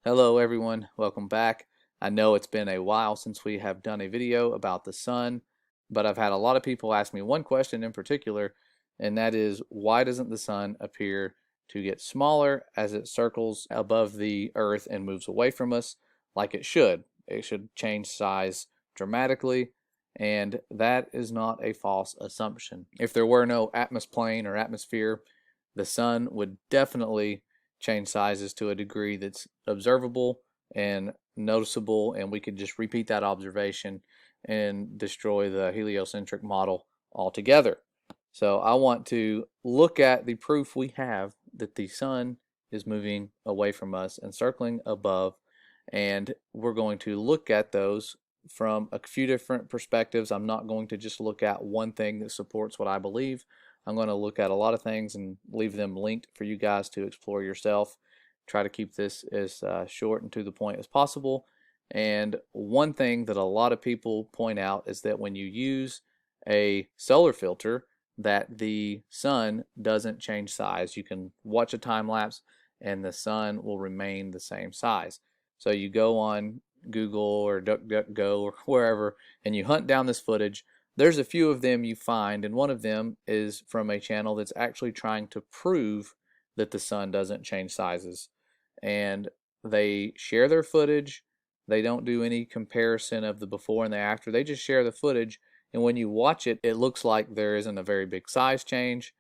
Hello everyone, welcome back. I know it's been a while since we have done a video about the sun, but I've had a lot of people ask me one question in particular, and that is why doesn't the sun appear to get smaller as it circles above the earth and moves away from us like it should? It should change size dramatically, and that is not a false assumption. If there were no atmosphere or atmosphere, the sun would definitely change sizes to a degree that's observable and noticeable, and we could just repeat that observation and destroy the heliocentric model altogether. So I want to look at the proof we have that the sun is moving away from us and circling above, and we're going to look at those from a few different perspectives. I'm not going to just look at one thing that supports what I believe. I'm going to look at a lot of things and leave them linked for you guys to explore yourself. Try to keep this as short and to the point as possible. And one thing that a lot of people point out is that when you use a solar filter, that the sun doesn't change size. You can watch a time lapse and the sun will remain the same size. So you go on Google or DuckDuckGo or wherever and you hunt down this footage. There's a few of them you find, and one of them is from a channel that's actually trying to prove that the sun doesn't change sizes. And they share their footage. They don't do any comparison of the before and the after. They just share the footage, and when you watch it, it looks like there isn't a very big size change.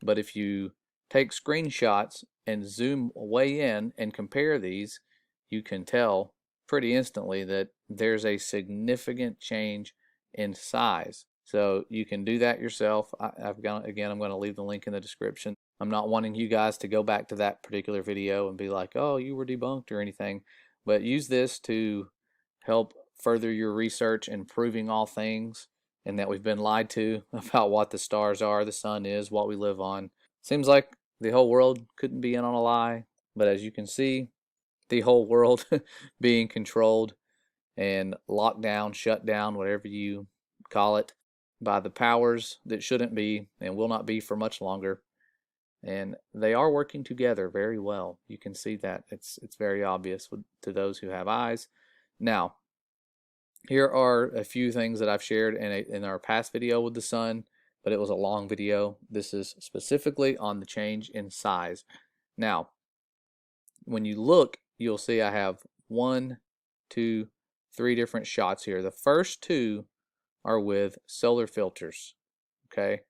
But if you take screenshots and zoom way in and compare these, you can tell pretty instantly that there's a significant change in size. So you can do that yourself. I'm going to leave the link in the description. I'm not wanting you guys to go back to that particular video and be like, oh, you were debunked or anything, but use this to help further your research in proving all things and that we've been lied to about what the stars are, the sun is, what we live on. Seems like the whole world couldn't be in on a lie, but as you can see, the whole world being controlled and locked down, shut down, whatever you call it, by the powers that shouldn't be and will not be for much longer. And they are working together very well. You can see that. It's very obvious to those who have eyes. Now, here are a few things that I've shared in our past video with the sun, but it was a long video. This is specifically on the change in size. Now, when you look, you'll see I have 1, 2, 3 different shots here. The first two are with solar filters. Okay,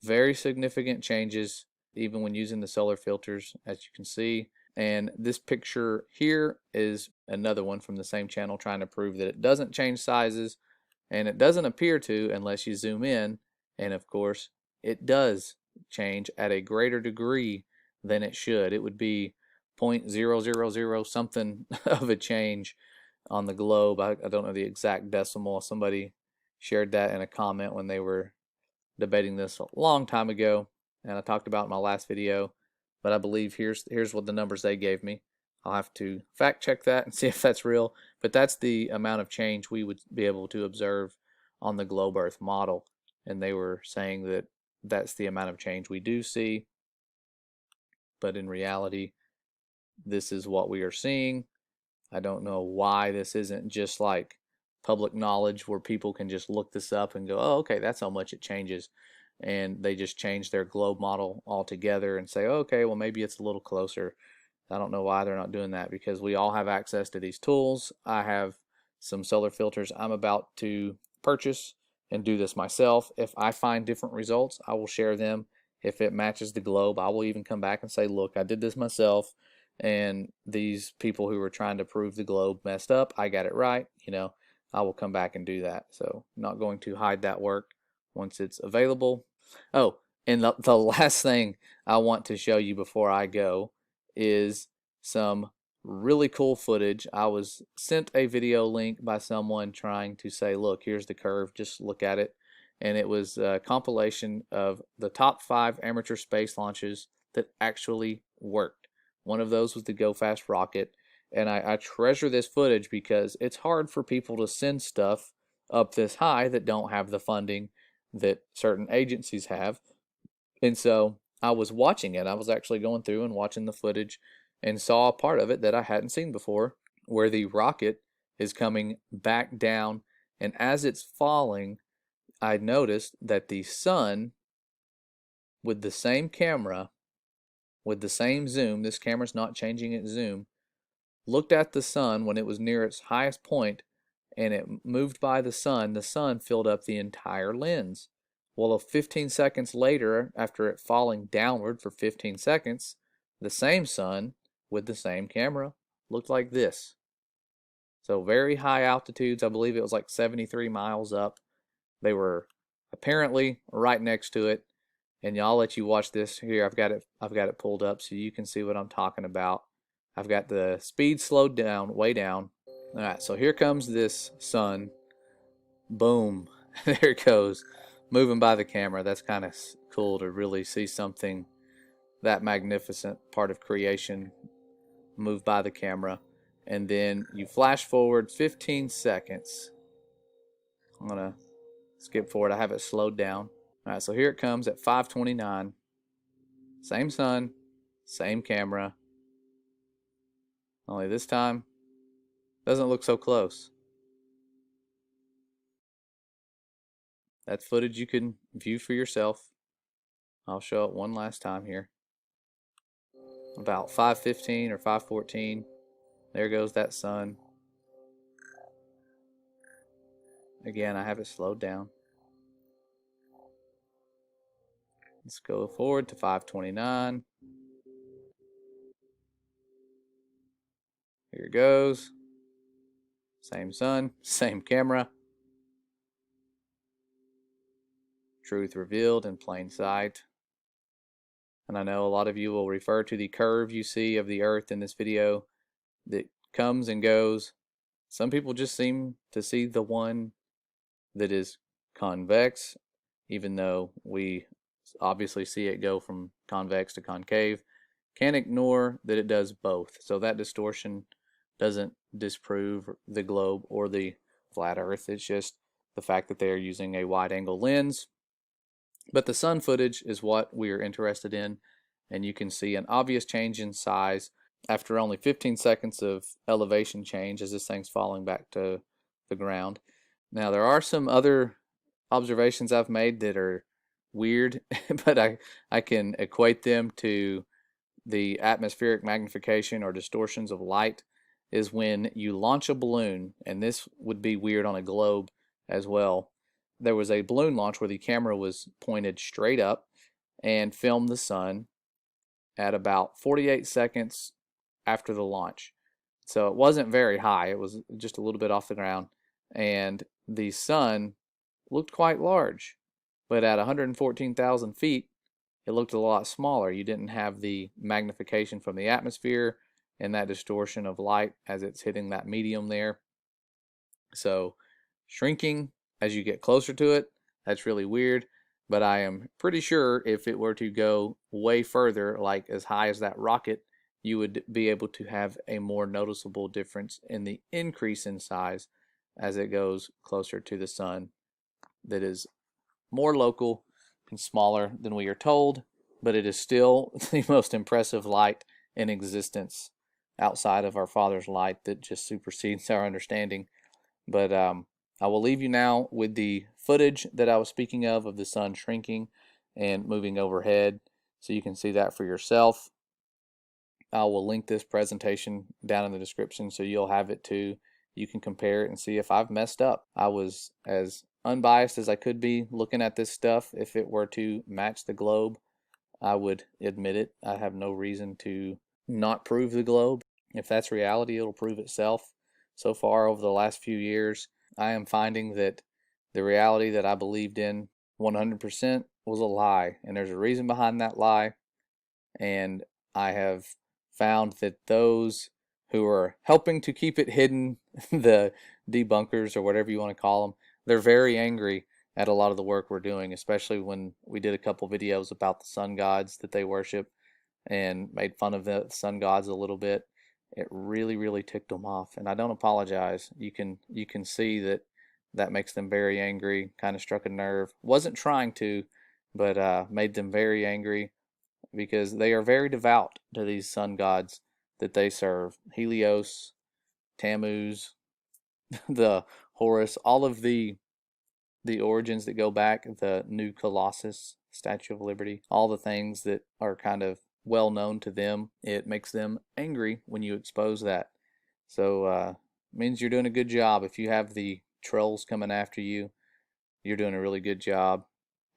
very significant changes even when using the solar filters, as you can see. And this picture here is another one from the same channel trying to prove that it doesn't change sizes, and it doesn't appear to unless you zoom in. And of course, it does change at a greater degree than it should. It would be 0.000 something of a change on the globe. I don't know the exact decimal. Somebody shared that in a comment when they were debating this a long time ago, and I talked about in my last video, but I believe here's what the numbers they gave me. I'll have to fact check that and see if that's real, but that's the amount of change we would be able to observe on the globe Earth model, and they were saying that that's the amount of change we do see, but in reality, this is what we are seeing. I don't know why this isn't just like public knowledge where people can just look this up and go, oh, okay, that's how much it changes. And they just change their globe model altogether and say, oh, okay, well, maybe it's a little closer. I don't know why they're not doing that because we all have access to these tools. I have some solar filters I'm about to purchase and do this myself. If I find different results, I will share them. If it matches the globe, I will even come back and say, look, I did this myself, and these people who were trying to prove the globe messed up. I got it right. I will come back and do that. So I'm not going to hide that work once it's available. Oh, and the last thing I want to show you before I go is some really cool footage. I was sent a video link by someone trying to say, look, here's the curve, just look at it. And it was a compilation of the top 5 amateur space launches that actually worked. One of those was the GoFast rocket. And I treasure this footage because it's hard for people to send stuff up this high that don't have the funding that certain agencies have. And so I was watching it. I was actually going through and watching the footage and saw a part of it that I hadn't seen before, where the rocket is coming back down, and as it's falling, I noticed that the sun, with the same camera, with the same zoom, this camera's not changing its zoom, looked at the sun when it was near its highest point, and it moved by the sun filled up the entire lens. Well, 15 seconds later, after it falling downward for 15 seconds, the same sun with the same camera looked like this. So very high altitudes. I believe it was like 73 miles up. They were apparently right next to it. And y'all, let you watch this here. I've got it pulled up so you can see what I'm talking about. I've got the speed slowed down, way down. All right, so here comes this sun. Boom. There it goes. Moving by the camera. That's kind of cool to really see something that magnificent, part of creation, move by the camera. And then you flash forward 15 seconds. I'm going to skip forward. I have it slowed down. All right, so here it comes at 5:29. Same sun, same camera. Only this time, doesn't look so close. That's footage you can view for yourself. I'll show it one last time here. About 5:15 or 5:14. There goes that sun. Again, I have it slowed down. Let's go forward to 5:29. Here it goes. Same sun, same camera. Truth revealed in plain sight. And I know a lot of you will refer to the curve you see of the earth in this video that comes and goes. Some people just seem to see the one that is convex, even though we obviously see it go from convex to concave. Can't ignore that it does both. So that distortion doesn't disprove the globe or the flat earth. It's just the fact that they are using a wide angle lens. But the sun footage is what we are interested in, and you can see an obvious change in size after only 15 seconds of elevation change as this thing's falling back to the ground. Now there are some other observations I've made that are weird, but I can equate them to the atmospheric magnification or distortions of light. Is when you launch a balloon, and this would be weird on a globe as well. There was a balloon launch where the camera was pointed straight up and filmed the sun at about 48 seconds after the launch. So it wasn't very high, it was just a little bit off the ground, and the sun looked quite large, but at 114,000 feet it looked a lot smaller. You didn't have the magnification from the atmosphere and that distortion of light as it's hitting that medium there. So shrinking as you get closer to it, that's really weird, but I am pretty sure if it were to go way further, like as high as that rocket, you would be able to have a more noticeable difference in the increase in size as it goes closer to the sun, that is more local and smaller than we are told, but it is still the most impressive light in existence outside of our Father's light that just supersedes our understanding. But I will leave you now with the footage that I was speaking of the sun shrinking and moving overhead, so you can see that for yourself. I will link this presentation down in the description so you'll have it too. You can compare it and see if I've messed up. I was as unbiased as I could be looking at this stuff. If it were to match the globe, I would admit it. I have no reason to not prove the globe. If that's reality, it'll prove itself. So far over the last few years, I am finding that the reality that I believed in 100% was a lie, and there's a reason behind that lie. And I have found that those who are helping to keep it hidden, the debunkers or whatever you want to call them, they're very angry at a lot of the work we're doing, especially when we did a couple videos about the sun gods that they worship and made fun of the sun gods a little bit. It really ticked them off, and I don't apologize. You can see that makes them very angry, kind of struck a nerve. Wasn't trying to, but made them very angry because they are very devout to these sun gods. that they serve. Helios, Tammuz, the Horus, all of the origins that go back, the new Colossus, Statue of Liberty, all the things that are kind of well known to them. It makes them angry when you expose that. So means you're doing a good job. If you have the trolls coming after you, you're doing a really good job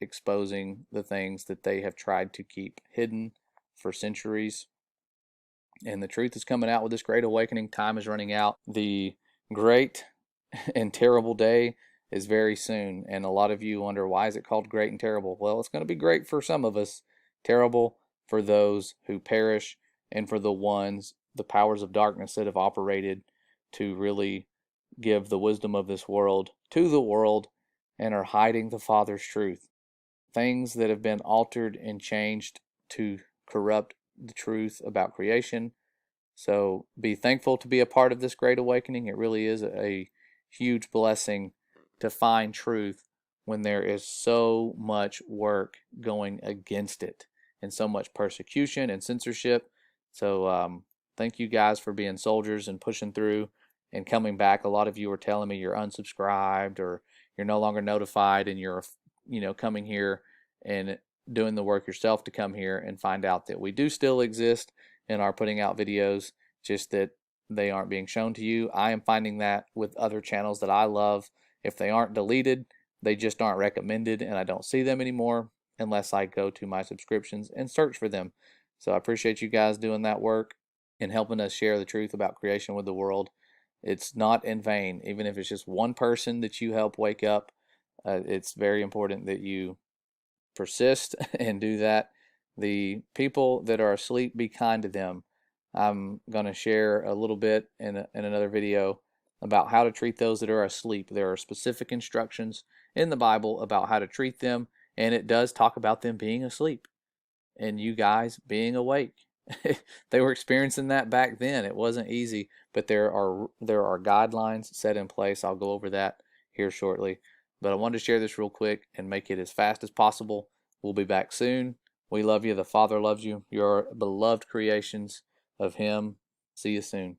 exposing the things that they have tried to keep hidden for centuries. And the truth is coming out with this great awakening. Time is running out. The great and terrible day is very soon. And a lot of you wonder, why is it called great and terrible? Well, it's going to be great for some of us, terrible for those who perish, and for the powers of darkness that have operated to really give the wisdom of this world to the world and are hiding the Father's truth. Things that have been altered and changed to corrupt the truth about creation. So be thankful to be a part of this great awakening. It really is a huge blessing to find truth when there is so much work going against it and so much persecution and censorship. So thank you guys for being soldiers and pushing through and coming back. A lot of you are telling me you're unsubscribed or you're no longer notified, and you're coming here and doing the work yourself to come here and find out that we do still exist and are putting out videos, just that they aren't being shown to you. I am finding that with other channels that I love. If they aren't deleted, they just aren't recommended, and I don't see them anymore unless I go to my subscriptions and search for them. So I appreciate you guys doing that work and helping us share the truth about creation with the world. It's not in vain. Even if it's just one person that you help wake up, it's very important that you persist and do that. The people that are asleep, be kind to them. I'm going to share a little bit in another video about how to treat those that are asleep. There are specific instructions in the Bible about how to treat them, and it does talk about them being asleep and you guys being awake. They were experiencing that back then. It wasn't easy, but there are guidelines set in place. I'll go over that here shortly. But I wanted to share this real quick and make it as fast as possible. We'll be back soon. We love you. The Father loves you. You're beloved creations of Him. See you soon.